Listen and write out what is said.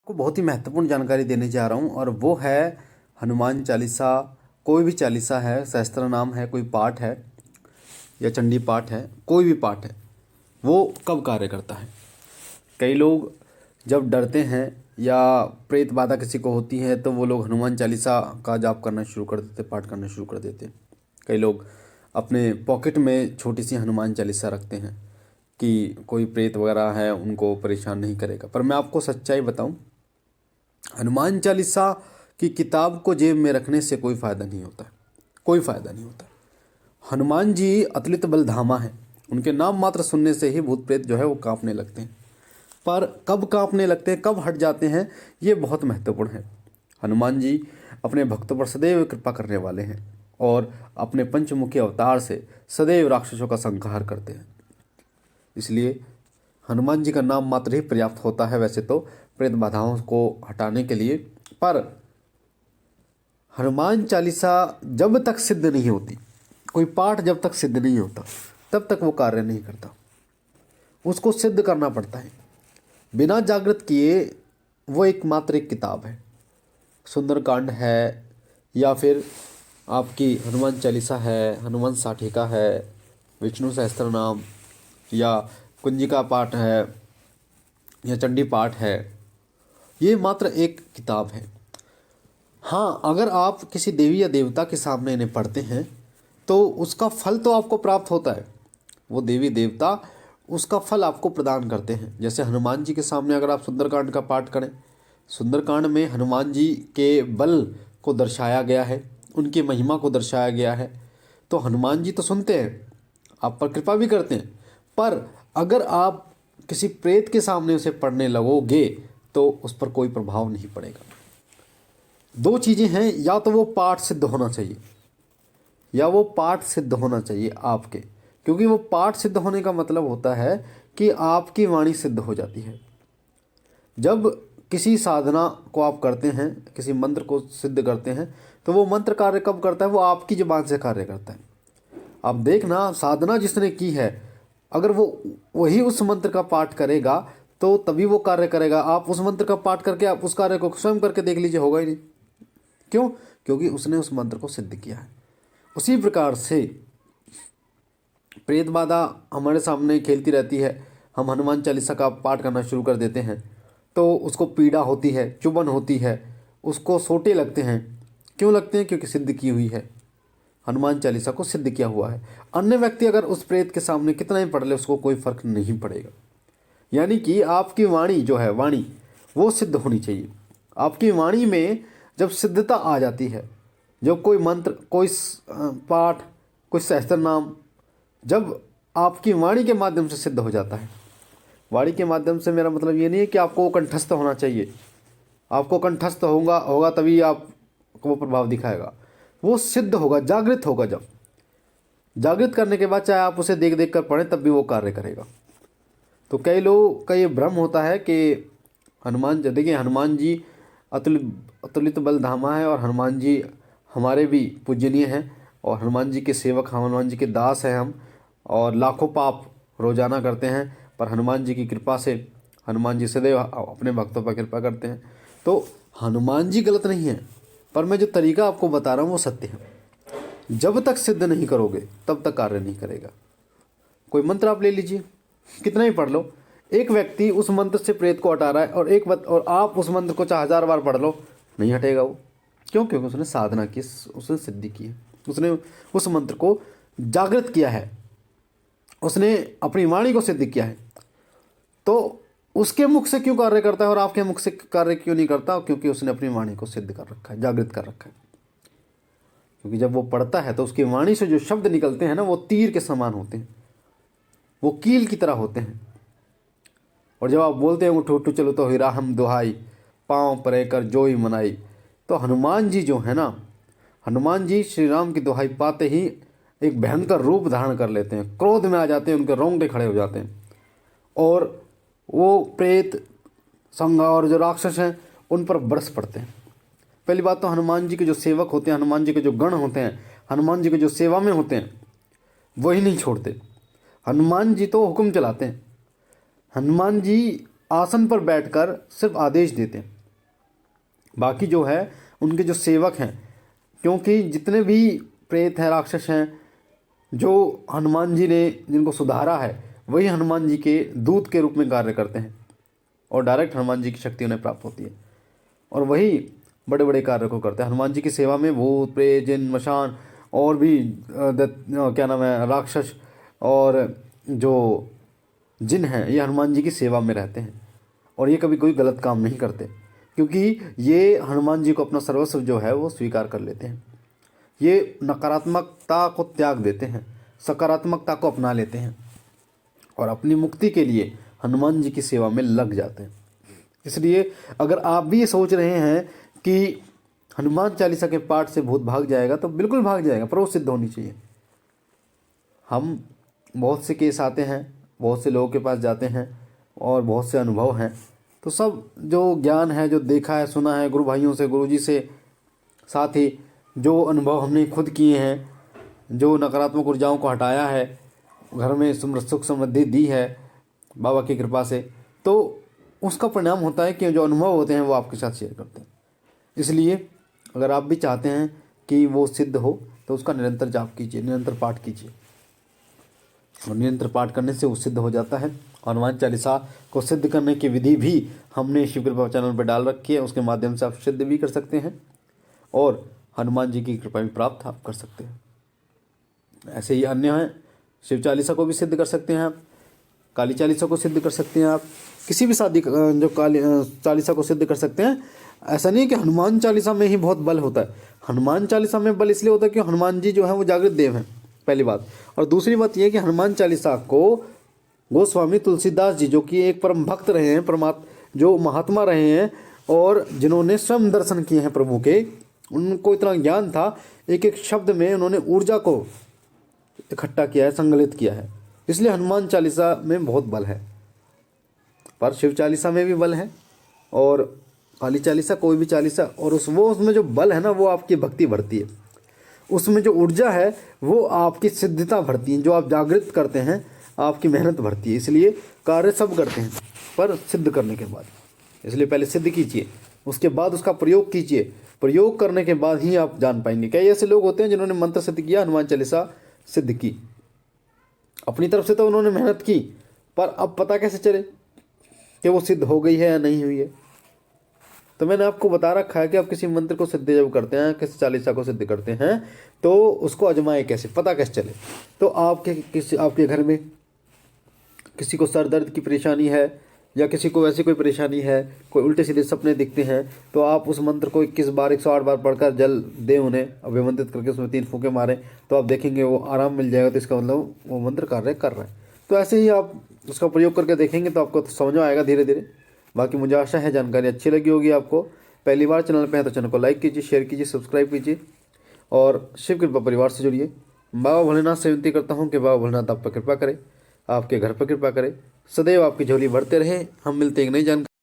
को बहुत ही महत्वपूर्ण जानकारी देने जा रहा हूँ और वो है हनुमान चालीसा। कोई भी चालीसा है, सहस्त्र नाम है, कोई पाठ है या चंडी पाठ है, कोई भी पाठ है, वो कब कार्य करता है। कई लोग जब डरते हैं या प्रेत बाधा किसी को होती है तो वो लोग हनुमान चालीसा का जाप करना शुरू कर देते, पाठ करना शुरू कर देते। कई लोग अपने पॉकेट में छोटी सी हनुमान चालीसा रखते हैं कि कोई प्रेत वगैरह है उनको परेशान नहीं करेगा। पर मैं आपको सच्चाई बताऊं, हनुमान चालीसा की किताब को जेब में रखने से कोई फ़ायदा नहीं होता, कोई फ़ायदा नहीं होता। हनुमान जी अतुलित बलधामा है, उनके नाम मात्र सुनने से ही भूत प्रेत जो है वो कांपने लगते हैं। पर कब कांपने लगते हैं, कब हट जाते हैं, ये बहुत महत्वपूर्ण है। हनुमान जी अपने भक्तों पर सदैव कृपा करने वाले हैं और अपने पंचमुखी अवतार से सदैव राक्षसों का संहार करते हैं। इसलिए हनुमान जी का नाम मात्र ही पर्याप्त होता है वैसे तो प्रेत बाधाओं को हटाने के लिए। पर हनुमान चालीसा जब तक सिद्ध नहीं होती, कोई पाठ जब तक सिद्ध नहीं होता तब तक वो कार्य नहीं करता। उसको सिद्ध करना पड़ता है। बिना जागृत किए वो एकमात्र एक किताब है, सुंदरकांड है या फिर आपकी हनुमान चालीसा है, हनुमान साठिका है, विष्णु सहस्त्र नाम या कुंजिका पाठ है या चंडी पाठ है, ये मात्र एक किताब है। हाँ, अगर आप किसी देवी या देवता के सामने इन्हें पढ़ते हैं तो उसका फल तो आपको प्राप्त होता है। वो देवी देवता उसका फल आपको प्रदान करते हैं। जैसे हनुमान जी के सामने अगर आप सुंदरकांड का पाठ करें, सुंदरकांड में हनुमान जी के बल को दर्शाया गया है, उनकी महिमा को दर्शाया गया है। तो हनुमान जी तो सुनते हैं, आप पर कृपा भी करते हैं। पर अगर आप किसी प्रेत के सामने उसे पढ़ने लगोगे तो उस पर कोई प्रभाव नहीं पड़ेगा। दो चीज़ें हैं, या तो वो पाठ सिद्ध होना चाहिए या वो पाठ सिद्ध होना चाहिए आपके, क्योंकि वो पाठ सिद्ध होने का मतलब होता है कि आपकी वाणी सिद्ध हो जाती है। जब किसी साधना को आप करते हैं, किसी मंत्र को सिद्ध करते हैं, तो वो मंत्र कार्य कब करता है, वो आपकी जुबान से कार्य करता है। आप देखना, साधना जिसने की है अगर वो वही उस मंत्र का पाठ करेगा तो तभी वो कार्य करेगा। आप उस मंत्र का पाठ करके आप उस कार्य को स्वयं करके देख लीजिए, होगा ही नहीं। क्यों? क्योंकि उसने उस मंत्र को सिद्ध किया है। उसी प्रकार से प्रेत बाधा हमारे सामने खेलती रहती है, हम हनुमान चालीसा का पाठ करना शुरू कर देते हैं तो उसको पीड़ा होती है, चुभन होती है, उसको सोटे लगते हैं। क्यों लगते हैं? क्योंकि सिद्ध की हुई है, हनुमान चालीसा को सिद्ध किया हुआ है। अन्य व्यक्ति अगर उस प्रेत के सामने कितना ही पढ़ ले उसको कोई फर्क नहीं पड़ेगा। यानी कि आपकी वाणी जो है, वाणी वो सिद्ध होनी चाहिए। आपकी वाणी में जब सिद्धता आ जाती है, जब कोई मंत्र, कोई पाठ, कोई सहस्त्र नाम जब आपकी वाणी के माध्यम से सिद्ध हो जाता है, वाणी के माध्यम से मेरा मतलब ये नहीं है कि आपको कंठस्थ होना चाहिए। आपको कंठस्थ होगा तभी आपको वो प्रभाव दिखाएगा। वो सिद्ध होगा, जागृत होगा। जब जागृत करने के बाद चाहे आप उसे देख देख कर पढ़ें तब भी वो कार्य करेगा। तो कई लोग का ये भ्रम होता है कि हनुमान जी, देखिए हनुमान जी अतुलित बलधामा है और हनुमान जी हमारे भी पूजनीय हैं और हनुमान जी के सेवक, हनुमान जी के दास हैं हम, और लाखों पाप रोजाना करते हैं। पर हनुमान जी की कृपा से हनुमान जी सदैव अपने भक्तों पर कृपा करते हैं। तो हनुमान जी गलत नहीं है, पर मैं जो तरीका आपको बता रहा हूँ वो सत्य है। जब तक सिद्ध नहीं करोगे तब तक कार्य नहीं करेगा। कोई मंत्र आप ले लीजिए, कितना ही पढ़ लो, एक व्यक्ति उस मंत्र से प्रेत को हटा रहा है और आप उस मंत्र को 1000 बार पढ़ लो, नहीं हटेगा वो। क्यों? क्योंकि उसने साधना की, उसने सिद्धि की है, उसने उस मंत्र को जागृत किया है, उसने अपनी वाणी को सिद्ध किया है। तो उसके मुख से क्यों कार्य करता है और आपके मुख से कार्य क्यों नहीं करता? क्योंकि उसने अपनी वाणी को सिद्ध कर रखा है, जागृत कर रखा है। क्योंकि जब वो पढ़ता है तो उसकी वाणी से जो शब्द निकलते हैं ना, वो तीर के समान होते हैं, वो कील की तरह होते हैं। और जब आप बोलते हैं उठो उठो चलो तो हीरा हम दुहाई, पाँव परे कर जो ही मनाई, तो हनुमान जी जो है ना, हनुमान जी श्री राम की दुहाई पाते ही एक भयंकर रूप धारण कर लेते हैं, क्रोध में आ जाते हैं, उनके रोंगटे खड़े हो जाते हैं और वो प्रेत संघा और जो राक्षस हैं उन पर बरस पड़ते हैं। पहली बात तो हनुमान जी के जो सेवक होते हैं, हनुमान जी के जो गण होते हैं, हनुमान जी के जो सेवा में होते हैं, वही नहीं छोड़ते। हनुमान जी तो हुक्म चलाते हैं। हनुमान जी आसन पर बैठकर सिर्फ आदेश देते हैं। बाकी जो है उनके जो सेवक हैं, क्योंकि जितने भी प्रेत हैं, राक्षस हैं, जो हनुमान जी ने जिनको सुधारा है, वही हनुमान जी के दूत के रूप में कार्य करते हैं और डायरेक्ट हनुमान जी की शक्ति उन्हें प्राप्त होती है और वही बड़े बड़े कार्य को करते हैं। हनुमान जी की सेवा में भूत प्रेत जिन मशान और भी क्या नाम है राक्षस और जो जिन हैं, ये हनुमान जी की सेवा में रहते हैं और ये कभी कोई गलत काम नहीं करते, क्योंकि ये हनुमान जी को अपना सर्वस्व जो है वो स्वीकार कर लेते हैं। ये नकारात्मकता को त्याग देते हैं, सकारात्मकता को अपना लेते हैं और अपनी मुक्ति के लिए हनुमान जी की सेवा में लग जाते हैं। इसलिए अगर आप भी ये सोच रहे हैं कि हनुमान चालीसा के पाठ से भूत भाग जाएगा, तो बिल्कुल भाग जाएगा, पर वो सिद्ध होनी चाहिए। हम बहुत से केस आते हैं, बहुत से लोगों के पास जाते हैं और बहुत से अनुभव हैं, तो सब जो ज्ञान है, जो देखा है, सुना है गुरु भाइयों से, गुरु जी से, साथ ही जो अनुभव हमने खुद किए हैं, जो नकारात्मक ऊर्जाओं को हटाया है, घर में सुख समृद्धि दी है बाबा की कृपा से, तो उसका परिणाम होता है कि जो अनुभव होते हैं वो आपके साथ शेयर करते हैं। इसलिए अगर आप भी चाहते हैं कि वो सिद्ध हो, तो उसका निरंतर जाप कीजिए, निरंतर पाठ कीजिए और निरंतर पाठ करने से वो सिद्ध हो जाता है। हनुमान चालीसा को सिद्ध करने की विधि भी हमने शिव कृपा चैनल पर डाल रखी है, उसके माध्यम से आप सिद्ध भी कर सकते हैं और हनुमान जी की कृपा भी प्राप्त आप कर सकते हैं। ऐसे ही अन्य हैं, शिव चालीसा को भी सिद्ध कर सकते हैं आप, काली चालीसा को सिद्ध कर सकते हैं आप, किसी भी शादी जो काली चालीसा को सिद्ध कर सकते हैं। ऐसा नहीं है कि हनुमान चालीसा में ही बहुत बल होता है। हनुमान चालीसा में बल इसलिए होता है कि हनुमान जी जो है वो जागृत देव हैं, पहली बात। और दूसरी बात यह कि हनुमान चालीसा को गोस्वामी तुलसीदास जी, जो कि एक परम भक्त रहे हैं, जो महात्मा रहे हैं और जिन्होंने स्वयं दर्शन किए हैं प्रभु के, उनको इतना ज्ञान था, एक एक शब्द में उन्होंने ऊर्जा को इकट्ठा किया है, संकलित किया है। इसलिए हनुमान चालीसा में बहुत बल है, पर शिव चालीसा में भी बल है और काली चालीसा, कोई भी चालीसा, और उसमें जो बल है ना, वो आपकी भक्ति बढ़ती है, उसमें जो ऊर्जा है वो आपकी सिद्धता बढ़ती है, जो आप जागृत करते हैं आपकी मेहनत बढ़ती है। इसलिए कार्य सब करते हैं, पर सिद्ध करने के बाद, इसलिए पहले सिद्ध कीजिए, उसके बाद उसका प्रयोग कीजिए। प्रयोग करने के बाद ही आप जान पाएंगे। कई ऐसे लोग होते हैं जिन्होंने मंत्र सिद्ध किया, हनुमान चालीसा सिद्ध की, अपनी तरफ से तो उन्होंने मेहनत की, पर अब पता कैसे चले कि वो सिद्ध हो गई है या नहीं हुई है। तो मैंने आपको बता रखा है कि आप किसी मंत्र को सिद्ध जब करते हैं, किसी चालीसा को सिद्ध करते हैं, तो उसको आजमाए कैसे, पता कैसे चले। तो आपके घर में किसी को सर दर्द की परेशानी है या किसी को वैसी कोई परेशानी है, कोई उल्टे सीधे सपने दिखते हैं, तो आप उस मंत्र को 21 बार 108 बार पढ़कर जल दें, उन्हें अभिमंत्रित करके उसमें 3 फूंके मारें, तो आप देखेंगे वो आराम मिल जाएगा। तो इसका मतलब वो मंत्र कार्य कर रहा है। तो ऐसे ही आप उसका प्रयोग करके देखेंगे तो आपको समझ में आएगा धीरे धीरे। बाकी मुझे आशा है जानकारी अच्छी लगी होगी आपको। पहली बार चैनल पे है तो चैनल को लाइक कीजिए, शेयर कीजिए, सब्सक्राइब कीजिए और शिव कृपा परिवार से जुड़िए। बाबा भोलेनाथ से विनती करता हूँ कि बाबा भोलेनाथ आप पर कृपा करें, आपके घर पर कृपा करें, सदैव आपकी झोली बढ़ते रहे। हम मिलते हैं एक नई जानकारी।